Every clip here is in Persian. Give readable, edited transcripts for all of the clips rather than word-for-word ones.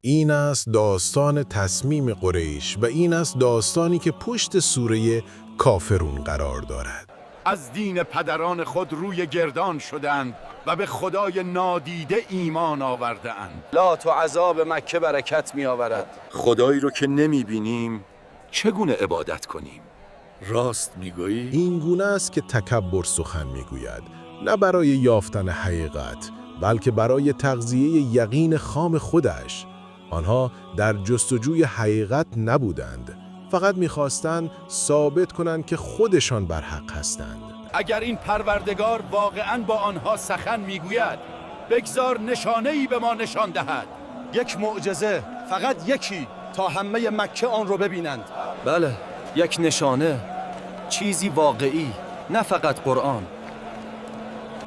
این است داستان تصمیم قریش و این است داستانی که پشت سوره کافرون قرار دارد. از دین پدران خود روی گردان شدند و به خدای نادیده ایمان آورده‌اند. لات و عذاب مکه برکت می آورد. خدایی رو که نمی بینیم چگونه عبادت کنیم؟ راست میگویی؟ این گونه است که تکبر سخن میگوید، نه برای یافتن حقیقت بلکه برای تغذیه یقین خام خودش. آنها در جستجوی حقیقت نبودند، فقط می‌خواستند ثابت کنند که خودشان بر حق هستند. اگر این پروردگار واقعاً با آنها سخن میگوید، بگذار نشانه‌ای به ما نشان دهد. یک معجزه، فقط یکی، تا همه مکه آن رو ببینند. بله، یک نشانه، چیزی واقعی، نه فقط قرآن.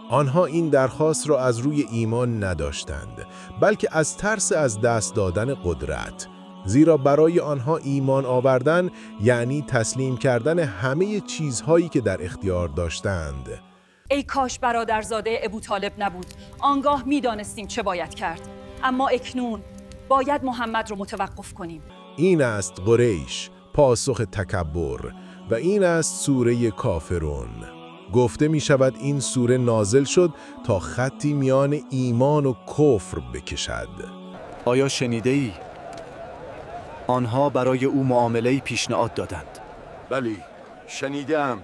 آنها این درخواست را از روی ایمان نداشتند، بلکه از ترس از دست دادن قدرت. زیرا برای آنها ایمان آوردن یعنی تسلیم کردن همه چیزهایی که در اختیار داشتند. ای کاش برادرزاده ابوطالب نبود، آنگاه می‌دانستیم چه باید کرد. اما اکنون باید محمد رو متوقف کنیم. این است قریش، پاسخ تکبر، و این است سوره کافرون. گفته می شود این سوره نازل شد تا خطی میان ایمان و کفر بکشد. آیا شنیده‌ای؟ آنها برای او معامله‌ای پیشنهاد دادند. بلی، شنیدم.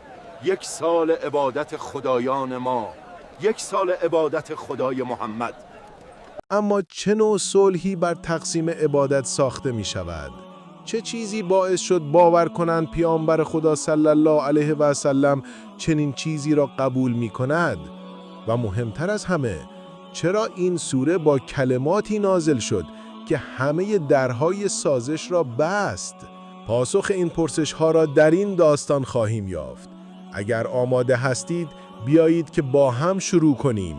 1 سال عبادت خدایان ما، 1 سال عبادت خدای محمد. اما چه نوع صلحی بر تقسیم عبادت ساخته می شود؟ چه چیزی باعث شد باور کنند پیامبر خدا صلی الله علیه و سلم چنین چیزی را قبول می کند؟ و مهمتر از همه، چرا این سوره با کلماتی نازل شد که همه درهای سازش را بست؟ پاسخ این پرسش ها را در این داستان خواهیم یافت. اگر آماده هستید بیایید که با هم شروع کنیم.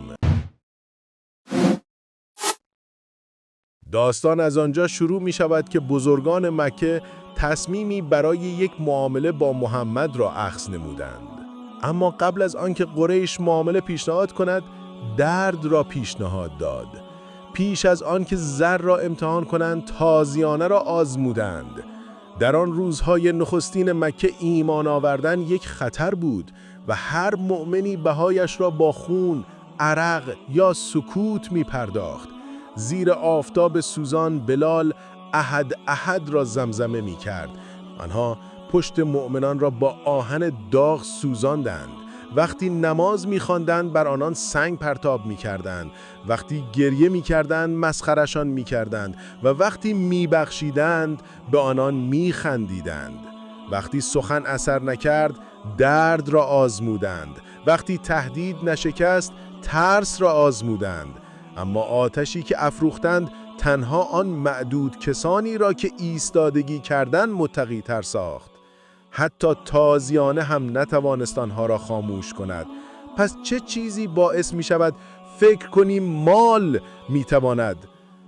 داستان از آنجا شروع می شود که بزرگان مکه تصمیمی برای یک معامله با محمد را اخذ نمودند. اما قبل از آنکه قریش معامله پیشنهاد کند، درد را پیشنهاد داد. پیش از آنکه زر را امتحان کنند، تازیانه را آزمودند. در آن روزهای نخستین مکه ایمان آوردن یک خطر بود و هر مؤمنی بهایش را با خون، عرق یا سکوت می پرداخت. زیر آفتاب سوزان بلال احد احد را زمزمه می کرد. آنها پشت مؤمنان را با آهن داغ سوزاندند. وقتی نماز می خواندند بر آنان سنگ پرتاب می کردند. وقتی گریه می کردند مسخرشان می کردند و وقتی می بخشیدند به آنان می خندیدند. وقتی سخن اثر نکرد درد را آزمودند. وقتی تهدید نشکست ترس را آزمودند. اما آتشی که افروختند تنها آن معدود کسانی را که ایستادگی کردند متقی تر ساخت. حتی تازیانه هم نتوانست آنها را خاموش کند. پس چه چیزی باعث می شود فکر کنیم مال می تواند؟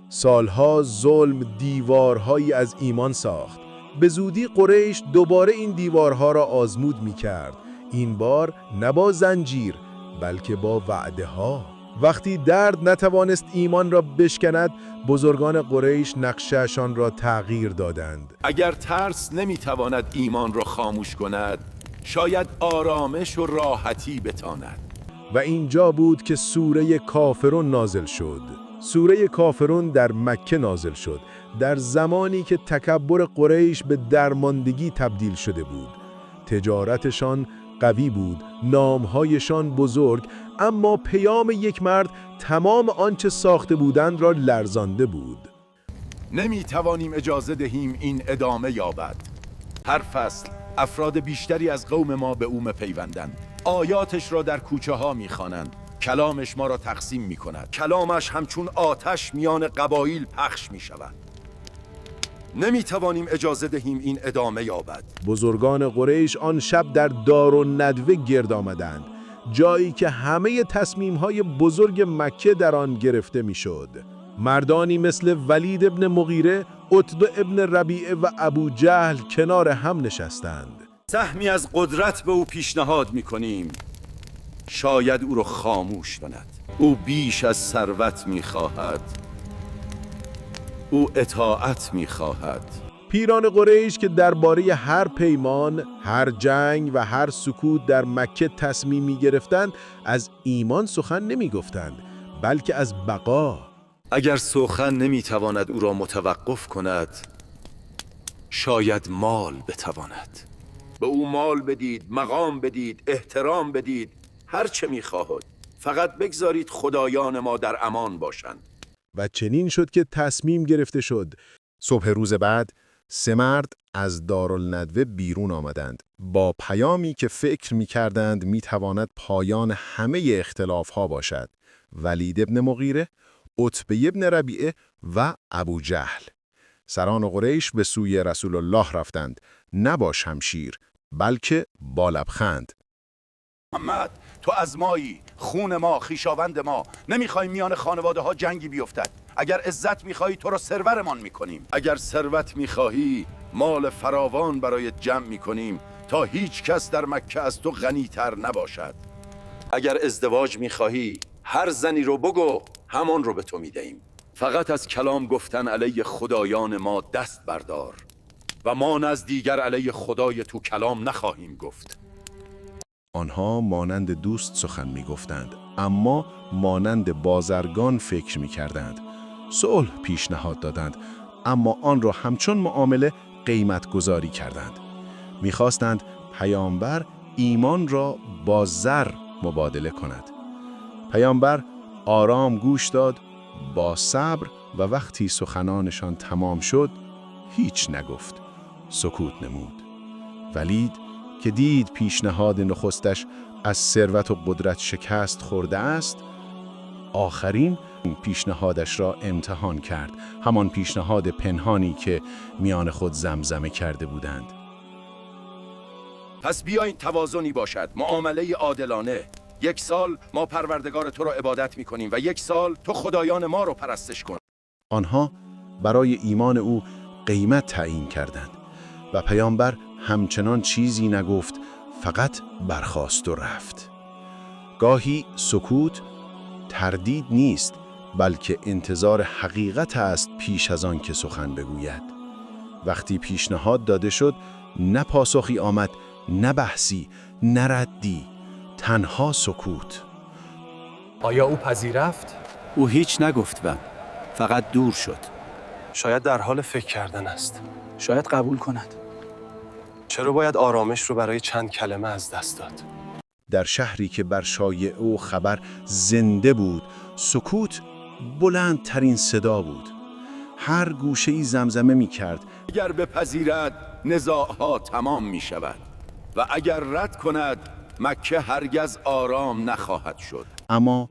سالها ظلم دیوارهایی از ایمان ساخت. به زودی قریش دوباره این دیوارها را آزمود می کرد. این بار نه با زنجیر بلکه با وعده ها. وقتی درد نتوانست ایمان را بشکند، بزرگان قریش نقشه‌شان را تغییر دادند. اگر ترس نمیتواند ایمان را خاموش کند، شاید آرامش و راحتی بتاند. و اینجا بود که سوره کافرون نازل شد. سوره کافرون در مکه نازل شد، در زمانی که تکبر قریش به درماندگی تبدیل شده بود. تجارتشان قوی بود، نامهایشان بزرگ، اما پیام یک مرد تمام آنچه ساخته بودند را لرزانده بود. نمیتوانیم اجازه دهیم این ادامه یابد. هر فصل افراد بیشتری از قوم ما به او پیوندند. آیاتش را در کوچه ها میخوانند. کلامش ما را تقسیم میکند. کلامش همچون آتش میان قبایل پخش میشود. نمیتوانیم اجازه دهیم این ادامه یابد. بزرگان قریش آن شب در دارالندوه گرد آمدند، جایی که همه تصمیم‌های بزرگ مکه در آن گرفته میشد. مردانی مثل ولید ابن مغیره، عتبه ابن ربیعه و ابو جهل کنار هم نشستند. سهمی از قدرت به او پیشنهاد میکنیم. شاید او را خاموش کند. او بیش از ثروت میخواهد. او اطاعت می‌خواهد. پیران قریش که درباره هر پیمان، هر جنگ و هر سکوت در مکه تصمیم می‌گرفتند، از ایمان سخن نمی‌گفتند، بلکه از بقا. اگر سخن نمی‌تواند او را متوقف کند، شاید مال بتواند. به او مال بدید، مقام بدید، احترام بدید، هر چه می‌خواهد. فقط بگذارید خدایان ما در امان باشند. و چنین شد که تصمیم گرفته شد. صبح روز بعد 3 مرد از دارالندوه بیرون آمدند با پیامی که فکر می‌کردند می‌تواند پایان همه اختلاف‌ها باشد. ولید ابن مغیره، عتبه ابن ربیعه و ابو جهل. سران قریش به سوی رسول الله رفتند، نه با شمشیر بلکه با لبخند. محمد، تو از مایی، خون ما، خویشاوند ما. نمیخوایم میان خانواده ها جنگی بیفتد. اگر عزت میخواهی تو را سرورمان میکنیم. اگر ثروت میخواهی مال فراوان برای جمع میکنیم تا هیچ کس در مکه از تو غنیتر نباشد. اگر ازدواج میخواهی هر زنی رو بگو، همان رو به تو میدهیم. فقط از کلام گفتن علیه خدایان ما دست بردار و ما نزدیگر علیه خدای تو کلام نخواهیم گفت. آنها مانند دوست سخن می‌گفتند، اما مانند بازرگان فکر می‌کردند. صلح پیشنهاد دادند، اما آن را همچون معامله قیمت گذاری کردند. می‌خواستند پیامبر ایمان را با زر مبادله کند. پیامبر آرام گوش داد، با صبر، و وقتی سخنانشان تمام شد هیچ نگفت، سکوت نمود. ولید که دید پیشنهاد نخستش از ثروت و قدرت شکست خورده است، آخرین پیشنهادش را امتحان کرد، همان پیشنهاد پنهانی که میان خود زمزمه کرده بودند. پس بیاین توازنی باشد، معامله عادلانه. 1 سال ما پروردگار تو را عبادت میکنیم و 1 سال تو خدایان ما را پرستش کن. آنها برای ایمان او قیمت تعیین کردند و پیامبر همچنان چیزی نگفت، فقط برخاست و رفت. گاهی سکوت تردید نیست، بلکه انتظار حقیقت است پیش از آن که سخن بگوید. وقتی پیشنهاد داده شد، نه پاسخی آمد، نه بحثی، نه ردی، تنها سکوت. آیا او پذیرفت؟ او هیچ نگفت و فقط دور شد. شاید در حال فکر کردن است. شاید قبول کند. چرا باید آرامش رو برای چند کلمه از دست داد؟ در شهری که بر شایعه و خبر زنده بود، سکوت بلندترین صدا بود. هر گوشه‌ای زمزمه می‌کرد: اگر بپذیرد نزاعها تمام می شود و اگر رد کند مکه هرگز آرام نخواهد شد. اما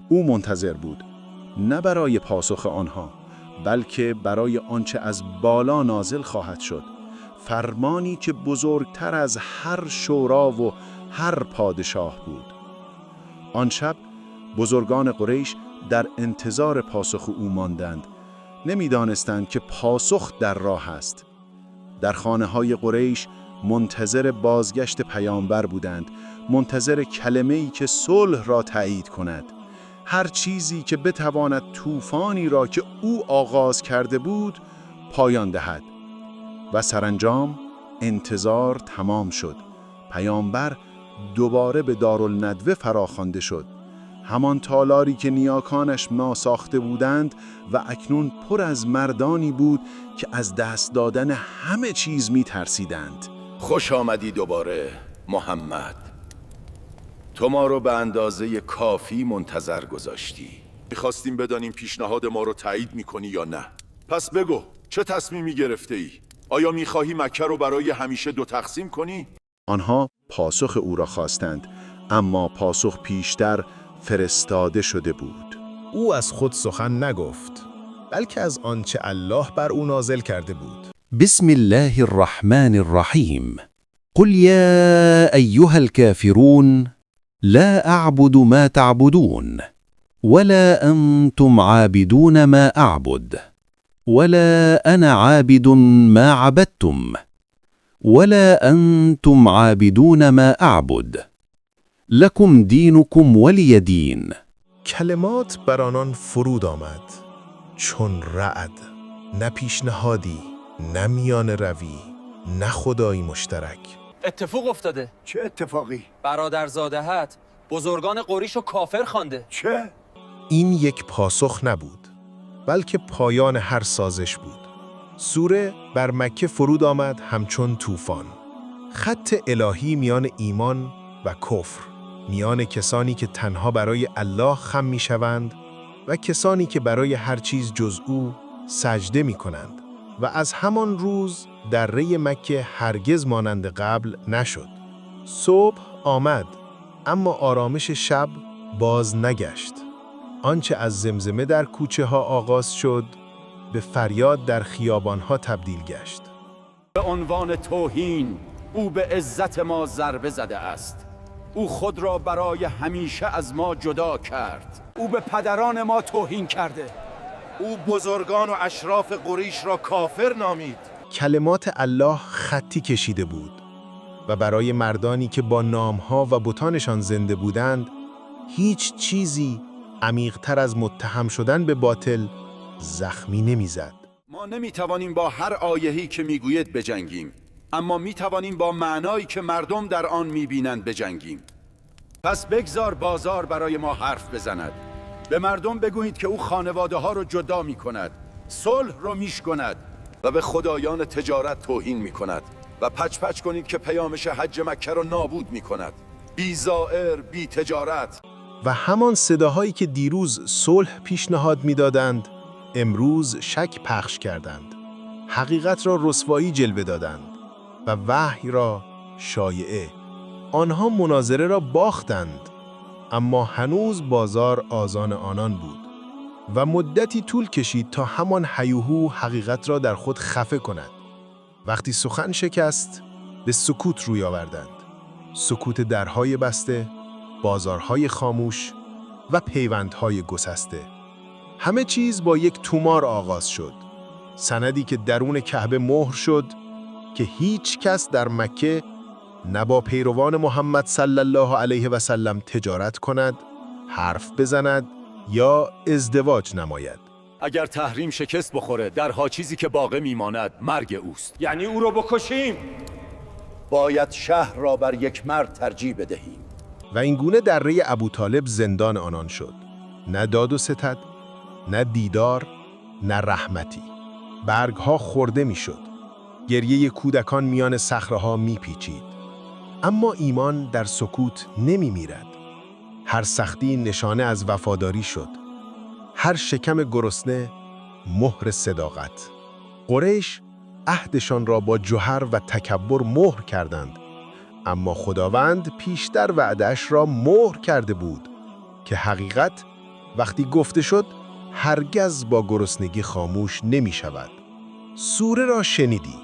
او منتظر بود، نه برای پاسخ آنها، بلکه برای آنچه از بالا نازل خواهد شد، فرمانی که بزرگتر از هر شورا و هر پادشاه بود. آن شب بزرگان قریش در انتظار پاسخ او ماندند. نمی‌دانستند که پاسخ در راه است. در خانه‌های قریش منتظر بازگشت پیامبر بودند، منتظر کلمه‌ای که صلح را تایید کند. هر چیزی که بتواند طوفانی را که او آغاز کرده بود پایان دهد. و سرانجام انتظار تمام شد. پیامبر دوباره به دارالندوه فراخوانده شد. همان تالاری که نیاکانش ما ساخته بودند و اکنون پر از مردانی بود که از دست دادن همه چیز می ترسیدند. خوش آمدی دوباره محمد. تو ما رو به اندازه کافی منتظر گذاشتی. میخواستیم بدانیم پیشنهاد ما رو تایید میکنی یا نه. پس بگو چه تصمیمی گرفته ای؟ آیا میخواهی مکه رو برای همیشه 2 تقسیم کنی؟ آنها پاسخ او را خواستند، اما پاسخ پیشتر فرستاده شده بود. او از خود سخن نگفت، بلکه از آنچه الله بر او نازل کرده بود. بسم الله الرحمن الرحیم. قل یا ایها الكافرون لا اعبد ما تعبدون ولا انتم عابدون ما اعبد ولا انا عابد ما عبدتم ولا انتم عابدون ما اعبد لكم دینکم ولی دین. کلمات بر آنان فرود آمد چون رعد. نه پیشنهادی، نه میان روی، نه خدایی مشترک. اتفاق افتاده. چه اتفاقی؟ برادرزاده‌ات بزرگان قریش رو کافر خوانده. چه؟ این یک پاسخ نبود، بلکه پایان هر سازش بود. سوره بر مکه فرود آمد همچون طوفان. خط الهی میان ایمان و کفر، میان کسانی که تنها برای الله خم میشوند و کسانی که برای هر چیز جز او سجده می کنند. و از همان روز دره مکه هرگز مانند قبل نشد. صبح آمد، اما آرامش شب باز نگشت. آنچه از زمزمه در کوچه ها آغاز شد، به فریاد در خیابان ها تبدیل گشت. به عنوان توهین او به عزت ما ضربه زده است. او خود را برای همیشه از ما جدا کرد. او به پدران ما توهین کرده. او بزرگان و اشراف قریش را کافر نامید. کلمات الله خطی کشیده بود و برای مردانی که با نامها و بتانشان زنده بودند، هیچ چیزی عمیق‌تر از متهم شدن به باطل زخمی نمیزد. ما نمیتوانیم با هر آیه‌ای که میگوید بجنگیم، اما میتوانیم با معنایی که مردم در آن میبینند بجنگیم. پس بگذار بازار برای ما حرف بزند. به مردم بگویید که او خانواده ها رو جدا میکند، صلح رو میشکند و به خدایان تجارت توهین میکند و پچ پچ کنید که پیامش حج مکه رو نابود میکند. بی زائر، بی تجارت. و همان صداهایی که دیروز صلح پیشنهاد میدادند، امروز شک پخش کردند. حقیقت را رسوایی جلوه دادند و وحی را شایعه. آنها مناظره را باختند، اما هنوز بازار آذان آنان بود و مدتی طول کشید تا همان هیوهو حقیقت را در خود خفه کند. وقتی سخن شکست، به سکوت روی آوردند. سکوت درهای بسته، بازارهای خاموش و پیوندهای گسسته. همه چیز با یک تومار آغاز شد. سندی که درون کعبه مهر شد که هیچ کس در مکه نه با پیروان محمد صلی الله علیه و سلم تجارت کند، حرف بزند یا ازدواج نماید. اگر تحریم شکست بخوره، درها چیزی که باقی میماند مرگ اوست. یعنی او رو بکشیم؟ باید شهر را بر یک مرد ترجیح بدهیم. و این گونه دره ابوطالب زندان آنان شد. نه داد و ستد، نه دیدار، نه رحمتی. برگها خورده میشد. گریه کودکان میان صخره‌ها میپیچید. اما ایمان در سکوت نمی میرد. هر سختی نشانه از وفاداری شد. هر شکم گرسنه مهر صداقت. قریش عهدشان را با جوهر و تکبر مهر کردند، اما خداوند پیشتر وعده‌اش را مهر کرده بود که حقیقت وقتی گفته شد هرگز با گرسنگی خاموش نمی شود. سوره را شنیدی،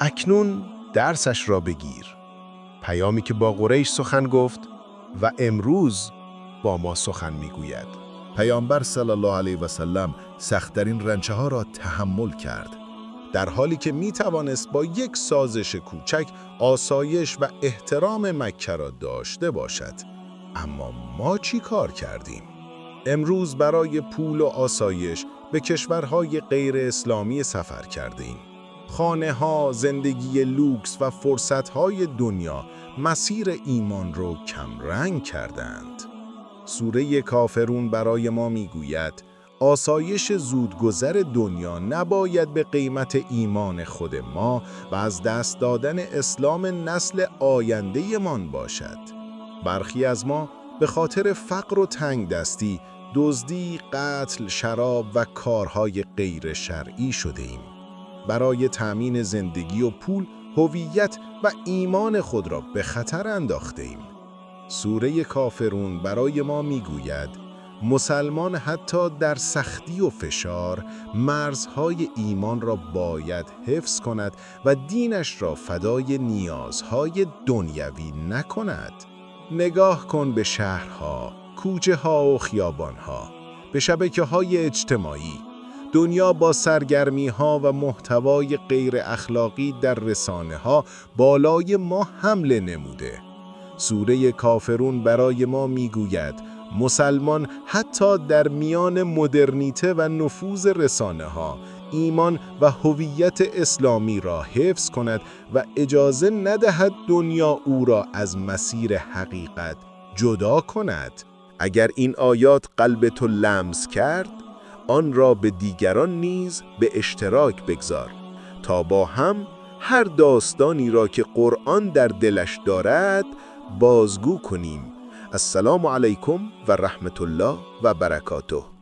اکنون درسش را بگیر. پیامی که با قریش سخن گفت و امروز با ما سخن میگوید. پیامبر صلی الله علیه و سلم سخت‌ترین رنجه ها را تحمل کرد، در حالی که می توانست با یک سازش کوچک آسایش و احترام مکه را داشته باشد. اما ما چی کار کردیم؟ امروز برای پول و آسایش به کشورهای غیر اسلامی سفر کردیم. خانه ها، زندگی لوکس و فرصتهای دنیا مسیر ایمان رو کمرنگ کردند. سوره کافرون برای ما میگوید آسایش زودگذر دنیا نباید به قیمت ایمان خود ما و از دست دادن اسلام نسل آینده من باشد. برخی از ما به خاطر فقر و تنگ دستی، دزدی، قتل، شراب و کارهای غیر شرعی شده ایم. برای تأمین زندگی و پول، هویت و ایمان خود را به خطر انداخته ایم. سوره کافرون برای ما میگوید مسلمان حتی در سختی و فشار مرزهای ایمان را باید حفظ کند و دینش را فدای نیازهای دنیوی نکند. نگاه کن به شهرها، کوچه ها و خیابان ها، به شبکه‌های اجتماعی. دنیا با سرگرمی ها و محتوای غیر اخلاقی در رسانه ها بالای ما حمله نموده. سوره کافرون برای ما میگوید مسلمان حتی در میان مدرنیته و نفوذ رسانه ها ایمان و هویت اسلامی را حفظ کند و اجازه ندهد دنیا او را از مسیر حقیقت جدا کند. اگر این آیات قلب تو لمس کرد، آن را به دیگران نیز به اشتراک بگذار تا با هم هر داستانی را که قرآن در دلش دارد بازگو کنیم. السلام علیکم و رحمت الله و برکاته.